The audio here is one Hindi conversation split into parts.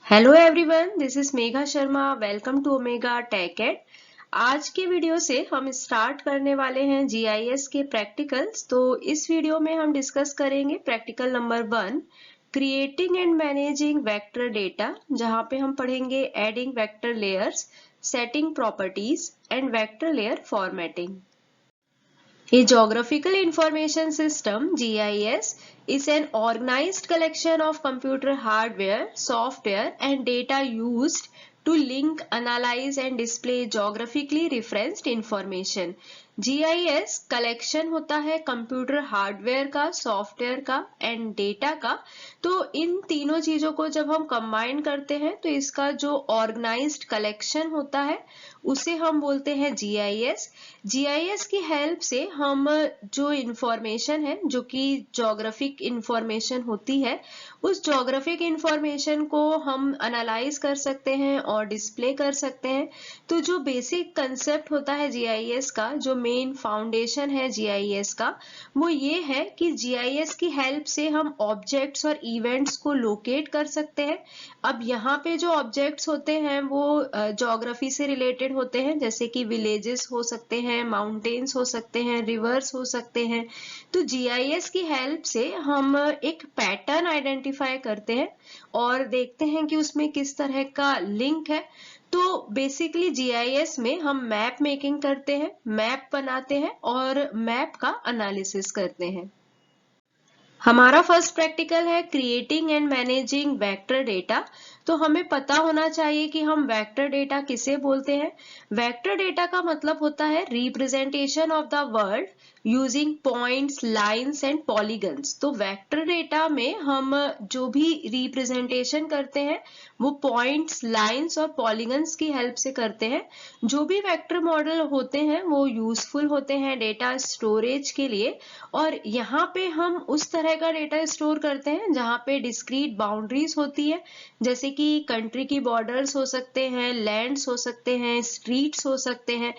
Hello everyone, this is Megha Sharma. Welcome to Omega Tech Ed. आज के वीडियो से हम स्टार्ट करने वाले हैं जीआईएस के प्रैक्टिकल्स। तो इस वीडियो में हम डिस्कस करेंगे practical number 1, creating and managing vector data, जहां पे हम पढ़ेंगे adding vector layers, setting properties and vector layer formatting. A geographical information system (GIS) is an organized collection of computer hardware, software, and data used to link, analyze, and display geographically referenced information. GIS collection होता है कंप्यूटर हार्डवेयर का, सॉफ्टवेयर का एंड डेटा का। तो इन तीनों चीजों को जब हम कंबाइन करते हैं तो इसका जो ऑर्गेनाइज्ड कलेक्शन होता है उसे हम बोलते हैं जीआईएस। जीआईएस की हेल्प से हम जो इंफॉर्मेशन है, जो कि ज्योग्राफिक इंफॉर्मेशन होती है, उस ज्योग्राफिक इंफॉर्मेशन को हम एनालाइज कर सकते हैं और डिस्प्ले कर सकते हैं। तो जो बेसिक कंसेप्ट होता है जीआईएस का, जो मेन फाउंडेशन है जीआईएस का, वो ये है कि जीआईएस की हेल्प से हम ऑब्जेक्ट्स और इवेंट्स को लोकेट कर सकते हैं। अब यहाँ पे जो ऑब्जेक्ट्स होते हैं वो ज्योग्राफी से रिलेटेड होते हैं, जैसे कि विलेजेस हो सकते हैं, माउंटेन्स हो सकते हैं, रिवर्स हो सकते हैं। तो जीआईएस की हेल्प से हम एक पैटर्न आइडेंटिफाई करते हैं और देखते हैं कि उसमें किस तरह का लिंक है। तो बेसिकली जीआईएस में हम मैप मेकिंग करते हैं, मैप बनाते हैं और मैप का एनालिसिस करते हैं। हमारा फर्स्ट प्रैक्टिकल है creating and managing vector data. तो हमें पता होना चाहिए कि हम वेक्टर डेटा किसे बोलते हैं। वेक्टर डेटा का मतलब होता है representation of the world using points, lines and polygons. तो वेक्टर डेटा में हम जो भी रिप्रेजेंटेशन करते हैं वो पॉइंट्स, लाइंस और पॉलीगन्स की हेल्प से करते हैं। जो भी वेक्टर मॉडल होते हैं वो यूजफुल होते हैं डेटा स्टोरेज के लिए। और यहाँ पे हम उस तरह का डेटा स्टोर करते हैं जहाँ पे डिस्क्रीट बाउंड्रीज होती है, जैसे कि कंट्री की बॉर्डर्स हो सकते हैं, लैंड्स हो सकते हैं, स्ट्रीट्स हो सकते हैं।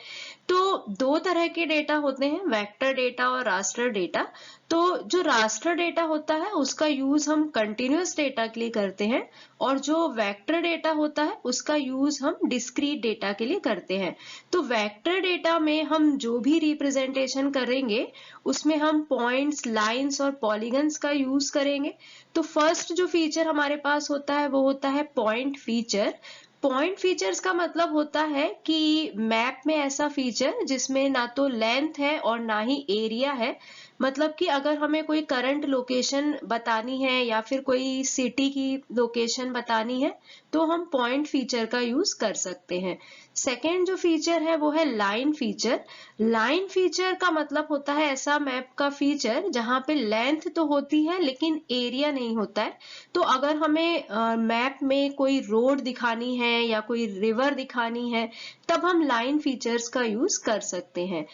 तो दो तरह के डेटा होते हैं, वेक्टर डेटा और रास्टर डेटा। तो जो रास्टर डेटा होता है उसका यूज हम कंटिन्यूअस डेटा के लिए करते हैं और जो वेक्टर डेटा होता है उसका यूज हम डिस्क्रीट डेटा के लिए करते हैं। तो वेक्टर डेटा में हम जो भी रिप्रेजेंटेशन करेंगे उसमें हम पॉइंट्स, लाइंस और पॉलीगन्स का यूज करेंगे। तो फर्स्ट जो फीचर हमारे पास होता है वो होता है पॉइंट फीचर। पॉइंट फीचर्स का मतलब होता है कि मैप में ऐसा फीचर जिसमें ना तो लेंथ है और ना ही एरिया है। मतलब कि अगर हमें कोई करंट लोकेशन बतानी है या फिर कोई सिटी की लोकेशन बतानी है तो हम पॉइंट फीचर का यूज कर सकते हैं। सेकेंड जो फीचर है वो है लाइन फीचर। लाइन फीचर का मतलब होता है ऐसा मैप का फीचर जहां पे लेंथ तो होती है लेकिन एरिया नहीं होता है। तो अगर हमें मैप में कोई रोड दिखानी है या कोई रिवर दिखानी है तब हम लाइन फीचर्स का यूज कर सकते हैं।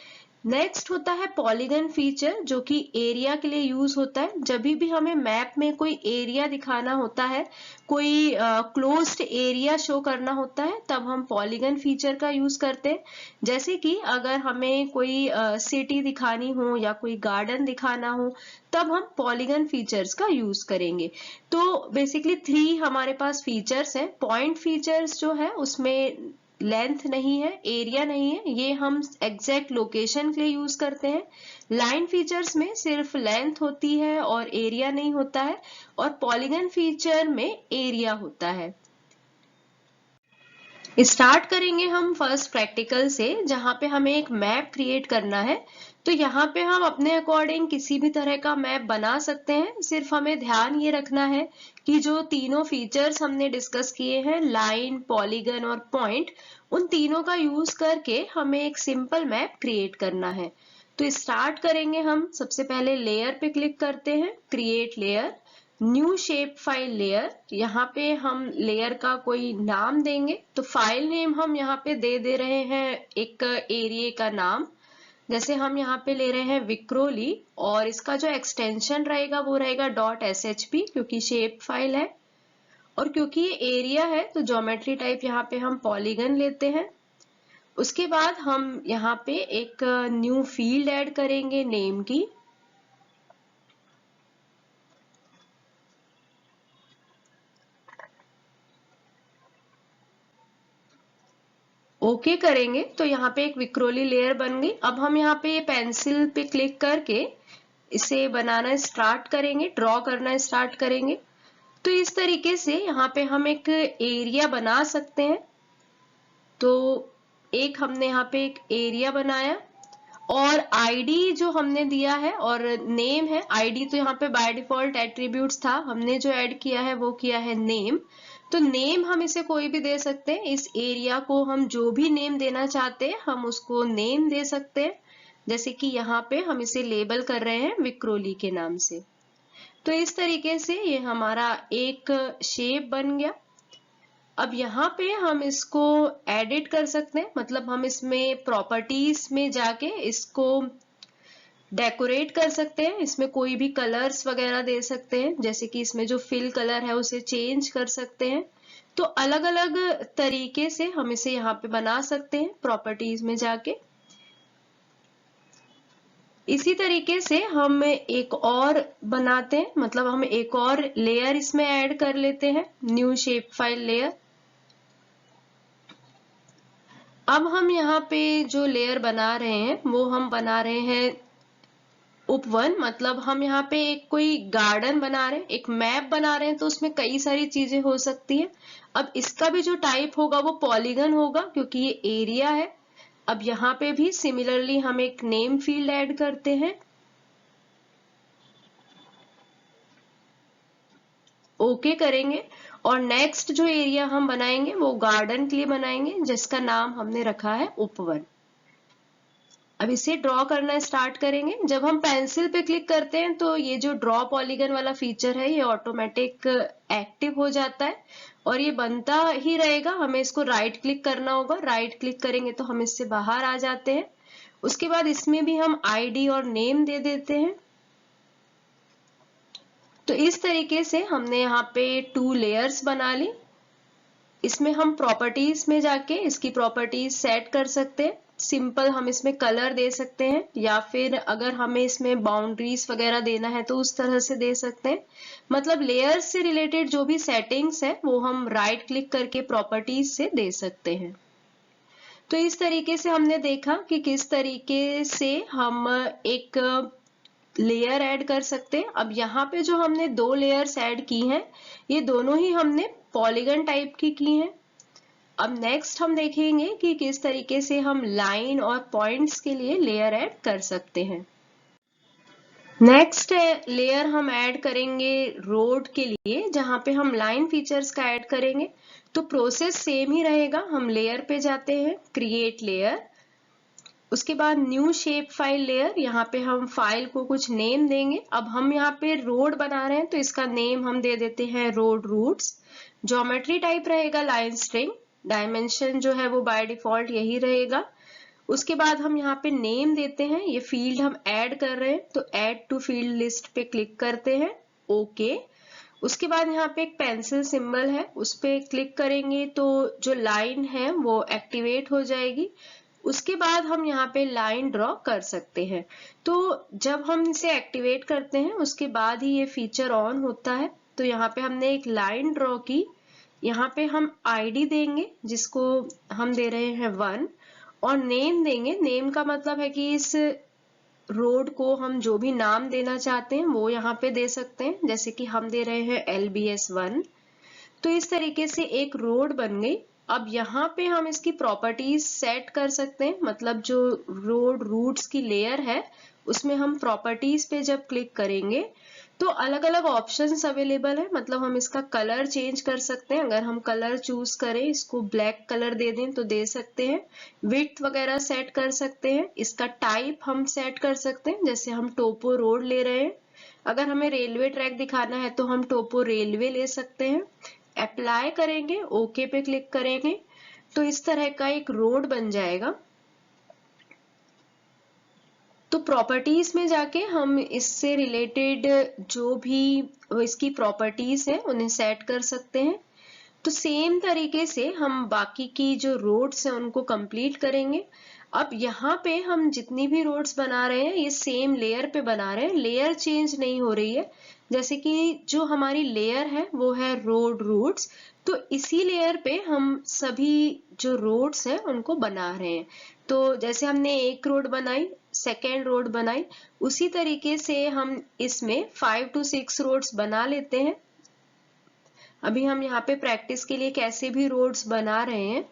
नेक्स्ट होता है पॉलीगन फीचर, जो कि एरिया के लिए यूज होता है। जब भी हमें मैप में कोई एरिया दिखाना होता है, कोई क्लोज्ड एरिया शो करना होता है, तब हम पॉलीगन फीचर का यूज करते हैं। जैसे कि अगर हमें कोई सिटी दिखानी हो या कोई गार्डन दिखाना हो तब हम पॉलीगन फीचर्स का यूज करेंगे। तो बेसिकली 3 हमारे पास फीचर्स हैं। पॉइंट फीचर्स जो है उसमें लेंथ नहीं है, एरिया नहीं है, ये हम एग्जैक्ट लोकेशन के लिए यूज करते हैं। लाइन फीचर्स में सिर्फ लेंथ होती है और एरिया नहीं होता है, और पॉलीगन फीचर में एरिया होता है। स्टार्ट करेंगे हम फर्स्ट प्रैक्टिकल से, जहां पे हमें एक मैप क्रिएट करना है। तो यहाँ पे हम अपने अकॉर्डिंग किसी भी तरह का मैप बना सकते हैं। सिर्फ हमें ध्यान ये रखना है कि जो तीनों फीचर्स हमने डिस्कस किए हैं, लाइन, पॉलीगन और पॉइंट, उन तीनों का यूज करके हमें एक सिंपल मैप क्रिएट करना है। तो स्टार्ट करेंगे हम। सबसे पहले लेयर पे क्लिक करते हैं, create layer, new shape file layer. यहाँ पे हम लेयर का कोई नाम देंगे। तो फाइल नेम हम यहाँ पे दे रहे हैं एक एरिया का नाम। जैसे हम यहाँ पे ले रहे हैं विक्रोली, और इसका जो एक्सटेंशन रहेगा वो रहेगा .shp, क्योंकि शेप फाइल है। और क्योंकि ये एरिया है तो ज्योमेट्री टाइप यहाँ पे हम पॉलीगन लेते हैं। उसके बाद हम यहाँ पे एक न्यू फील्ड ऐड करेंगे नेम की। ओके करेंगे तो यहाँ पे एक विक्रोली लेयर बन गई। अब हम यहाँ पे पेंसिल पे क्लिक करके इसे बनाना स्टार्ट करेंगे, ड्रॉ करना स्टार्ट करेंगे। तो इस तरीके से यहाँ पे हम एक एरिया बना सकते हैं। तो एक हमने यहाँ पे एक एरिया बनाया और आईडी जो हमने दिया है और नेम है। आईडी तो यहाँ पे बाय डिफॉल्ट एट्रीब्यूट्स था, हमने जो ऐड किया है वो किया है नेम। तो नेम हम इसे कोई भी दे सकते हैं। इस एरिया को हम जो भी नेम देना चाहते हैं हम उसको नेम दे सकते हैं। जैसे कि यहाँ पे हम इसे लेबल कर रहे हैं विक्रोली के नाम से। तो इस तरीके से ये हमारा एक शेप बन गया। अब यहाँ पे हम इसको एडिट कर सकते हैं, मतलब हम इसमें प्रॉपर्टीज में जाके इसको डेकोरेट कर सकते हैं। इसमें कोई भी कलर्स वगैरह दे सकते हैं, जैसे कि इसमें जो फिल कलर है उसे चेंज कर सकते हैं। तो अलग अलग तरीके से हम इसे यहाँ पे बना सकते हैं प्रॉपर्टीज में जाके। इसी तरीके से हम एक और बनाते हैं, मतलब हम एक और लेयर इसमें ऐड कर लेते हैं, न्यू शेप फाइल लेयर। अब हम यहाँ पे जो लेयर बना रहे हैं वो हम बना रहे हैं उपवन, मतलब हम यहाँ पे एक कोई गार्डन बना रहे हैं, एक मैप बना रहे हैं। तो उसमें कई सारी चीजें हो सकती हैं। अब इसका भी जो टाइप होगा वो पॉलीगन होगा क्योंकि ये एरिया है। अब यहाँ पे भी सिमिलरली हम एक नेम फील्ड ऐड करते हैं, ओके करेंगे। और नेक्स्ट जो एरिया हम बनाएंगे वो गार्डन के लिए बनाएंगे, जिसका नाम हमने रखा है उपवन। अब इसे ड्रॉ करना स्टार्ट करेंगे। जब हम पेंसिल पे क्लिक करते हैं तो ये जो ड्रॉ पॉलीगन वाला फीचर है ये ऑटोमेटिक एक्टिव हो जाता है और ये बनता ही रहेगा। हमें इसको राइट क्लिक करना होगा, राइट क्लिक करेंगे तो हम इससे बाहर आ जाते हैं। उसके बाद इसमें भी हम आईडी और नेम दे देते हैं। तो इस तरीके से हमने यहाँ पे 2 लेयर्स बना ली। इसमें हम प्रॉपर्टीज में जाके इसकी प्रॉपर्टीज सेट कर सकते हैं। सिंपल हम इसमें कलर दे सकते हैं या फिर अगर हमें इसमें बाउंड्रीज वगैरह देना है तो उस तरह से दे सकते हैं। मतलब लेयर्स से रिलेटेड जो भी सेटिंग्स है वो हम राइट क्लिक करके प्रॉपर्टीज से दे सकते हैं। तो इस तरीके से हमने देखा कि किस तरीके से हम एक लेयर ऐड कर सकते हैं। अब यहाँ पे जो हमने 2 लेयर्स ऐड की हैं ये दोनों ही हमने पॉलीगन टाइप की हैं। अब नेक्स्ट हम देखेंगे कि किस तरीके से हम लाइन और पॉइंट्स के लिए लेयर ऐड कर सकते हैं। नेक्स्ट लेयर हम ऐड करेंगे रोड के लिए, जहां पे हम लाइन फीचर्स का ऐड करेंगे। तो प्रोसेस सेम ही रहेगा। हम लेयर पे जाते हैं, क्रिएट लेयर, उसके बाद न्यू शेप फाइल लेयर। यहाँ पे हम फाइल को कुछ नेम देंगे। अब हम यहाँ पे रोड बना रहे हैं तो इसका नेम हम दे देते हैं रोड रूट्स। ज्योमेट्री टाइप रहेगा लाइन स्ट्रिंग। डायमेंशन जो है वो बाय डिफॉल्ट यही रहेगा। उसके बाद हम यहाँ पे नेम देते हैं, ये फील्ड हम ऐड कर रहे हैं तो ऐड टू फील्ड लिस्ट पे क्लिक करते हैं, ओके। उसके बाद यहाँ पे एक पेंसिल सिंबल है, उस पे क्लिक करेंगे तो जो लाइन है वो एक्टिवेट हो जाएगी। उसके बाद हम यहाँ पे लाइन ड्रॉ कर सकते हैं। तो जब हम इसे एक्टिवेट करते हैं उसके बाद ही ये फीचर ऑन होता है। तो यहाँ पे हमने एक लाइन ड्रॉ की, यहाँ पे हम आईडी देंगे जिसको हम दे रहे हैं 1 और नेम देंगे। नेम का मतलब है कि इस रोड को हम जो भी नाम देना चाहते हैं वो यहाँ पे दे सकते हैं, जैसे कि हम दे रहे हैं LBS1। तो इस तरीके से एक रोड बन गई। अब यहाँ पे हम इसकी प्रॉपर्टीज सेट कर सकते हैं, मतलब जो रोड रूट्स की लेयर है उसमें हम प्रॉपर्टीज पे जब क्लिक करेंगे तो अलग अलग ऑप्शंस अवेलेबल है। मतलब हम इसका कलर चेंज कर सकते हैं। अगर हम कलर चूज करें, इसको ब्लैक कलर दे दें तो दे सकते हैं। विड्थ वगैरह सेट कर सकते हैं। इसका टाइप हम सेट कर सकते हैं, जैसे हम टोपो रोड ले रहे हैं। अगर हमें रेलवे ट्रैक दिखाना है तो हम टोपो रेलवे ले सकते हैं। अप्लाई करेंगे, ओके पे क्लिक करेंगे तो इस तरह का एक रोड बन जाएगा। तो प्रॉपर्टीज में जाके हम इससे रिलेटेड जो भी इसकी प्रॉपर्टीज है उन्हें सेट कर सकते हैं। तो सेम तरीके से हम बाकी की जो रोड्स हैं उनको कंप्लीट करेंगे। अब यहाँ पे हम जितनी भी रोड्स बना रहे हैं ये सेम लेयर पे बना रहे हैं, लेयर चेंज नहीं हो रही है। जैसे कि जो हमारी लेयर है वो है रोड रूट्स, तो इसी लेयर पे हम सभी जो रोड्स हैं उनको बना रहे हैं। तो जैसे हमने एक रोड बनाई, सेकेंड रोड बनाई, उसी तरीके से हम इसमें 5 to 6 रोड्स बना लेते हैं। अभी हम यहाँ पे प्रैक्टिस के लिए कैसे भी रोड्स बना रहे हैं,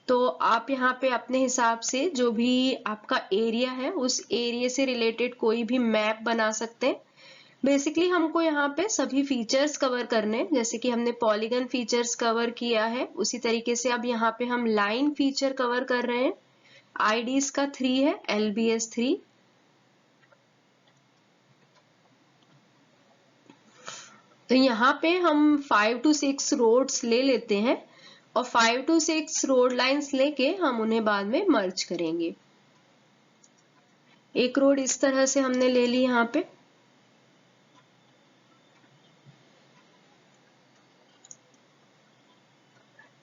तो आप यहाँ पे अपने हिसाब से जो भी आपका एरिया है उस एरिया से रिलेटेड कोई भी मैप बना सकते हैं। बेसिकली हमको यहाँ पे सभी फीचर्स कवर करने हैं, जैसे कि हमने पॉलीगन फीचर्स कवर किया है, उसी तरीके से अब यहाँ पे हम लाइन फीचर कवर कर रहे हैं। आईडी इसका 3 है, LBS 3। तो यहाँ पे हम 5 to 6 रोड्स ले लेते हैं और 5 to 6 रोड लाइंस लेके हम उन्हें बाद में मर्ज करेंगे। एक रोड इस तरह से हमने ले ली यहाँ पे,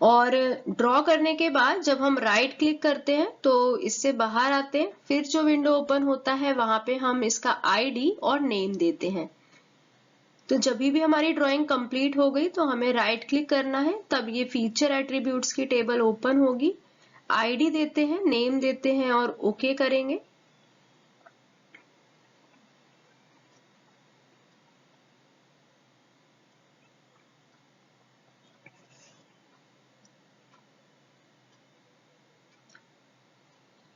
और ड्रॉ करने के बाद जब हम राइट क्लिक करते हैं तो इससे बाहर आते हैं, फिर जो विंडो ओपन होता है वहां पे हम इसका आईडी और नेम देते हैं। तो जब भी हमारी ड्राइंग कंप्लीट हो गई तो हमें राइट क्लिक करना है, तब ये फीचर एट्रीब्यूट्स की टेबल ओपन होगी। आईडी देते हैं, नेम देते हैं और ओके करेंगे।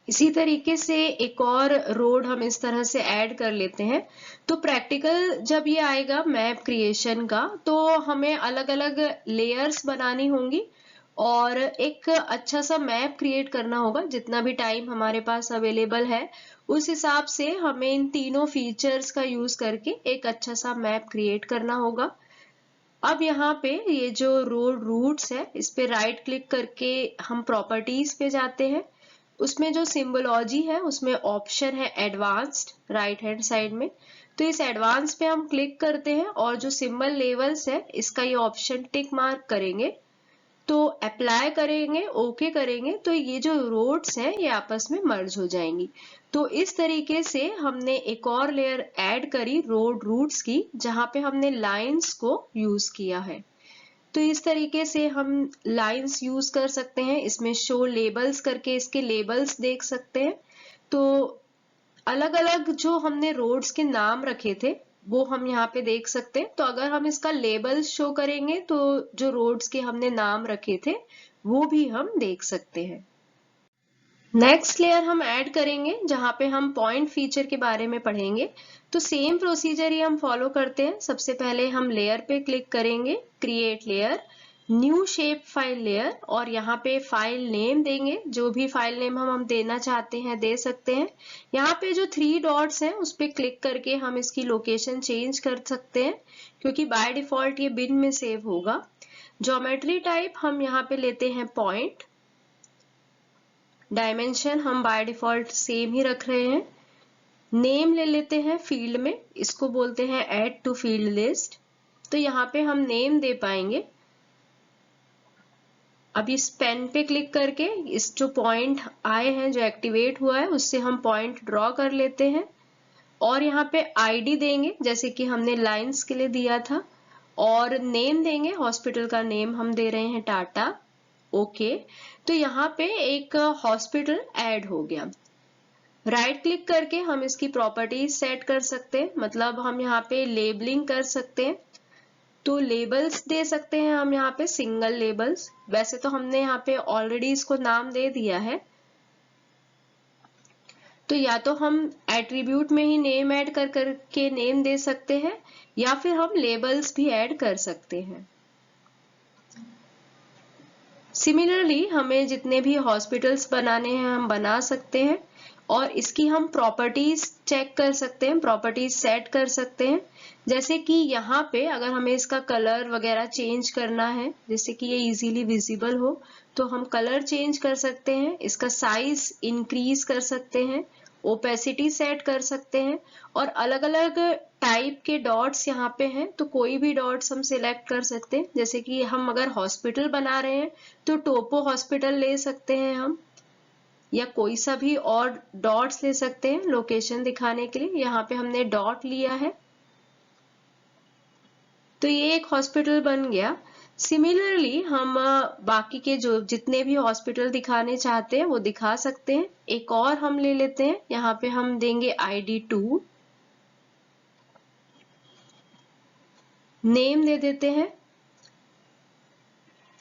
इसी तरीके से एक और रोड हम इस तरह से ऐड कर लेते हैं। तो प्रैक्टिकल जब ये आएगा मैप क्रिएशन का, तो हमें अलग अलग लेयर्स बनानी होंगी और एक अच्छा सा मैप क्रिएट करना होगा। जितना भी टाइम हमारे पास अवेलेबल है उस हिसाब से हमें इन तीनों फीचर्स का यूज करके एक अच्छा सा मैप क्रिएट करना होगा। अब यहाँ पे ये जो रोड रूट्स है इस पे राइट क्लिक करके हम प्रॉपर्टीज पे जाते हैं। उसमें जो सिंबोलॉजी है उसमें ऑप्शन है एडवांस्ड राइट हैंड साइड में। तो इस एडवांस पे हम क्लिक करते हैं और जो सिंबल लेवल्स है इसका ये ऑप्शन टिक मार्क करेंगे, तो अप्लाई करेंगे, ओके करेंगे, तो ये जो रोड्स हैं ये आपस में मर्ज हो जाएंगी। तो इस तरीके से हमने एक और लेयर ऐड करी रोड रूट्स की, जहां पे हमने लाइंस को यूज किया है। तो इस तरीके से हम लाइंस यूज कर सकते हैं। इसमें शो लेबल्स करके इसके लेबल्स देख सकते हैं। तो अलग अलग जो हमने रोड्स के नाम रखे थे वो हम यहाँ पे देख सकते हैं। तो अगर हम इसका लेबल शो करेंगे तो जो रोड्स के हमने नाम रखे थे वो भी हम देख सकते हैं। नेक्स्ट लेयर हम ऐड करेंगे जहां पे हम पॉइंट फीचर के बारे में पढ़ेंगे। तो सेम प्रोसीजर ही हम फॉलो करते हैं। सबसे पहले हम लेयर पे क्लिक करेंगे, create layer, new shape file layer, और यहाँ पे फाइल नेम देंगे। जो भी फाइल नेम हम देना चाहते हैं दे सकते हैं। यहाँ पे जो 3 डॉट्स हैं उस पे क्लिक करके हम इसकी लोकेशन चेंज कर सकते हैं, क्योंकि बाय डिफॉल्ट ये बिन में सेव होगा। ज्योमेट्री टाइप हम यहाँ पे लेते हैं पॉइंट। डायमेंशन हम बाय डिफॉल्ट सेम ही रख रहे हैं। नेम ले लेते हैं फील्ड में, इसको बोलते हैं ऐड टू फील्ड लिस्ट। तो यहाँ पे हम नेम दे पाएंगे। अब इस पेन पे क्लिक करके इस जो पॉइंट आए हैं, जो एक्टिवेट हुआ है, उससे हम पॉइंट ड्रॉ कर लेते हैं और यहाँ पे आईडी देंगे जैसे कि हमने लाइंस के लिए दिया था, और नेम देंगे। हॉस्पिटल का नेम हम दे रहे हैं टाटा। ओके, तो यहाँ पे एक हॉस्पिटल ऐड हो गया। राइट क्लिक करके हम इसकी प्रॉपर्टीज सेट कर सकते हैं, मतलब हम यहाँ पे लेबलिंग कर सकते हैं। तो लेबल्स दे सकते हैं हम यहाँ पे सिंगल लेबल्स। वैसे तो हमने यहाँ पे ऑलरेडी इसको नाम दे दिया है, तो या तो हम एट्रीब्यूट में ही नेम ऐड कर करके नेम दे सकते हैं, या फिर हम लेबल्स भी ऐड कर सकते हैं। सिमिलरली हमें जितने भी हॉस्पिटल्स बनाने हैं हम बना सकते हैं, और इसकी हम प्रॉपर्टीज चेक कर सकते हैं, प्रॉपर्टीज सेट कर सकते हैं। जैसे कि यहाँ पे अगर हमें इसका कलर वगैरह चेंज करना है, जिससे कि ये इजीली विजिबल हो, तो हम कलर चेंज कर सकते हैं, इसका साइज इंक्रीज कर सकते हैं, ओपेसिटी सेट कर सकते हैं, और अलग अलग टाइप के डॉट्स यहाँ पे हैं, तो कोई भी डॉट्स हम सिलेक्ट कर सकते हैं। जैसे कि हम अगर हॉस्पिटल बना रहे हैं तो टोपो हॉस्पिटल ले सकते हैं हम, या कोई सा भी और डॉट्स ले सकते हैं लोकेशन दिखाने के लिए। यहाँ पे हमने डॉट लिया है, तो ये एक हॉस्पिटल बन गया। सिमिलरली हम बाकी के जो जितने भी हॉस्पिटल दिखाने चाहते हैं वो दिखा सकते हैं। एक और हम ले लेते हैं, यहाँ पे हम देंगे ID2, नेम दे देते हैं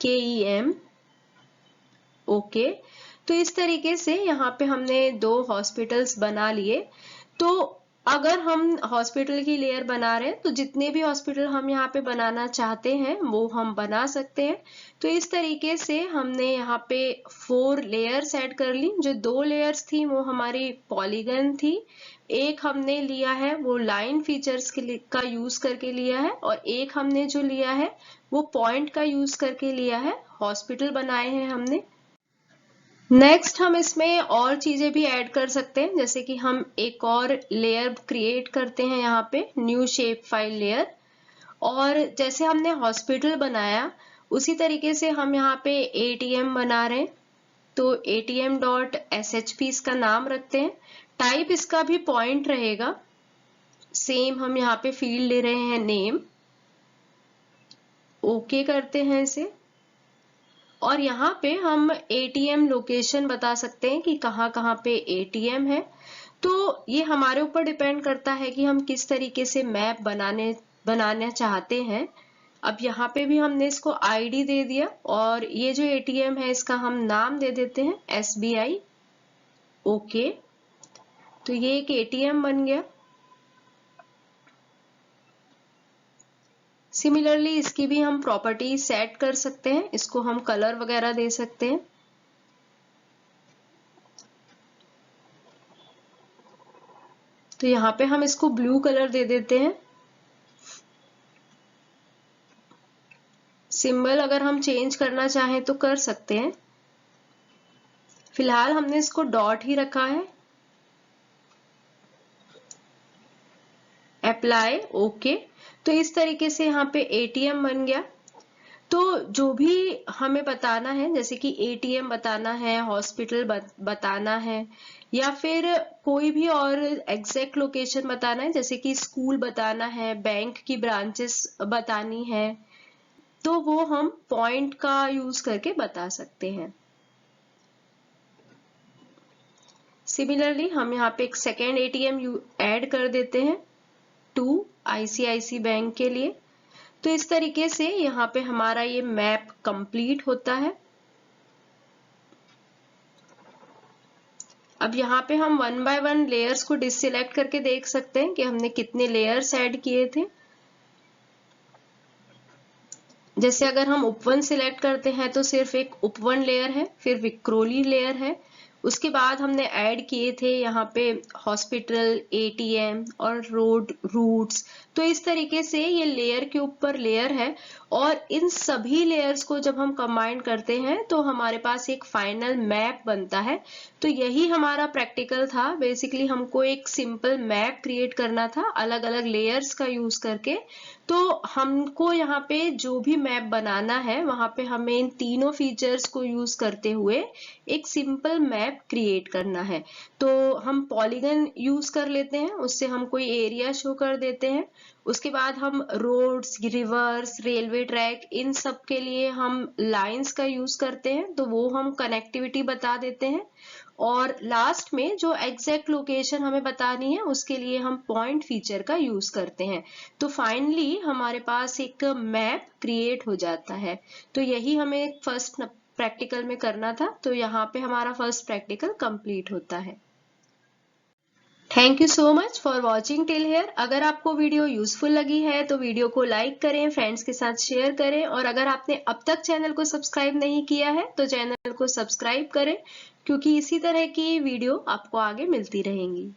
KEM, ओके। तो इस तरीके से यहाँ पे हमने 2 हॉस्पिटल्स बना लिए। तो अगर हम हॉस्पिटल की लेयर बना रहे हैं तो जितने भी हॉस्पिटल हम यहाँ पे बनाना चाहते हैं वो हम बना सकते हैं। तो इस तरीके से हमने यहाँ पे 4 लेयर्स ऐड कर ली। जो 2 लेयर्स थी वो हमारी पॉलीगन थी, एक हमने लिया है वो लाइन फीचर्स का यूज करके लिया है, और एक हमने जो लिया है वो पॉइंट का यूज करके लिया है। हॉस्पिटल बनाए हैं हमने। नेक्स्ट हम इसमें और चीजें भी ऐड कर सकते हैं, जैसे कि हम एक और लेयर क्रिएट करते हैं यहाँ पे, न्यू शेप फाइल लेयर। और जैसे हमने हॉस्पिटल बनाया उसी तरीके से हम यहाँ पे ATM बना रहे हैं। तो ATM.shp इसका नाम रखते हैं। टाइप इसका भी पॉइंट रहेगा। सेम हम यहाँ पे फील्ड ले रहे हैं नेम, ओके करते हैं इसे। और यहाँ पे हम ATM लोकेशन बता सकते हैं कि कहाँ कहाँ पे ATM है। तो ये हमारे ऊपर डिपेंड करता है कि हम किस तरीके से मैप बनाना चाहते हैं। अब यहाँ पे भी हमने इसको ID दे दिया, और ये जो ATM है इसका हम नाम दे देते हैं SBI, ओके। तो ये एक ATM बन गया। सिमिलरली इसकी भी हम प्रॉपर्टी सेट कर सकते हैं, इसको हम कलर वगैरह दे सकते हैं। तो यहाँ पे हम इसको ब्लू कलर दे देते हैं। सिंबल अगर हम चेंज करना चाहें तो कर सकते हैं, फिलहाल हमने इसको डॉट ही रखा है। Apply, okay. तो इस तरीके से यहाँ पे ATM बन गया। तो जो भी हमें बताना है, जैसे कि ATM बताना है, हॉस्पिटल बताना है, या फिर कोई भी और एग्जैक्ट लोकेशन बताना है, जैसे कि स्कूल बताना है, बैंक की ब्रांचेस बतानी है, तो वो हम पॉइंट का यूज करके बता सकते हैं। सिमिलरली हम यहाँ पे एक सेकेंड ATM ऐड कर देते हैं टू ICICI बैंक के लिए। तो इस तरीके से यहाँ पे हमारा ये मैप कंप्लीट होता है। अब यहाँ पे हम 1 बाय 1 लेयर्स को डिससिलेक्ट करके देख सकते हैं कि हमने कितने लेयर्स ऐड किए थे। जैसे अगर हम उप1 सिलेक्ट करते हैं तो सिर्फ एक उप1 लेयर है, फिर विक्रोली लेयर है, उसके बाद हमने ऐड किए थे यहाँ पे हॉस्पिटल, ATM और रोड रूट्स। तो इस तरीके से ये लेयर के ऊपर लेयर है, और इन सभी लेयर्स को जब हम कंबाइन करते हैं तो हमारे पास एक फाइनल मैप बनता है। तो यही हमारा प्रैक्टिकल था। बेसिकली हमको एक सिंपल मैप क्रिएट करना था अलग अलग लेयर्स का यूज करके। तो हमको यहाँ पे जो भी मैप बनाना है वहां पे हमें इन तीनों फीचर्स को यूज करते हुए एक सिंपल मैप क्रिएट करना है। तो हम पॉलीगन यूज कर लेते हैं, उससे हम कोई एरिया शो कर देते हैं। उसके बाद हम रोड्स, रिवर्स, रेलवे ट्रैक, इन सब के लिए हम लाइंस का यूज करते हैं, तो वो हम कनेक्टिविटी बता देते हैं। और लास्ट में जो एग्जैक्ट लोकेशन हमें बतानी है उसके लिए हम पॉइंट फीचर का यूज करते हैं। तो फाइनली हमारे पास एक मैप क्रिएट हो जाता है। तो यही हमें फर्स्ट प्रैक्टिकल में करना था। तो यहाँ पे हमारा फर्स्ट प्रैक्टिकल कंप्लीट होता है। Thank you so much for watching till here. अगर आपको वीडियो यूजफुल लगी है तो वीडियो को लाइक करें, फ्रेंड्स के साथ शेयर करें, और अगर आपने अब तक चैनल को सब्सक्राइब नहीं किया है तो चैनल को सब्सक्राइब करें, क्योंकि इसी तरह की वीडियो आपको आगे मिलती रहेंगी।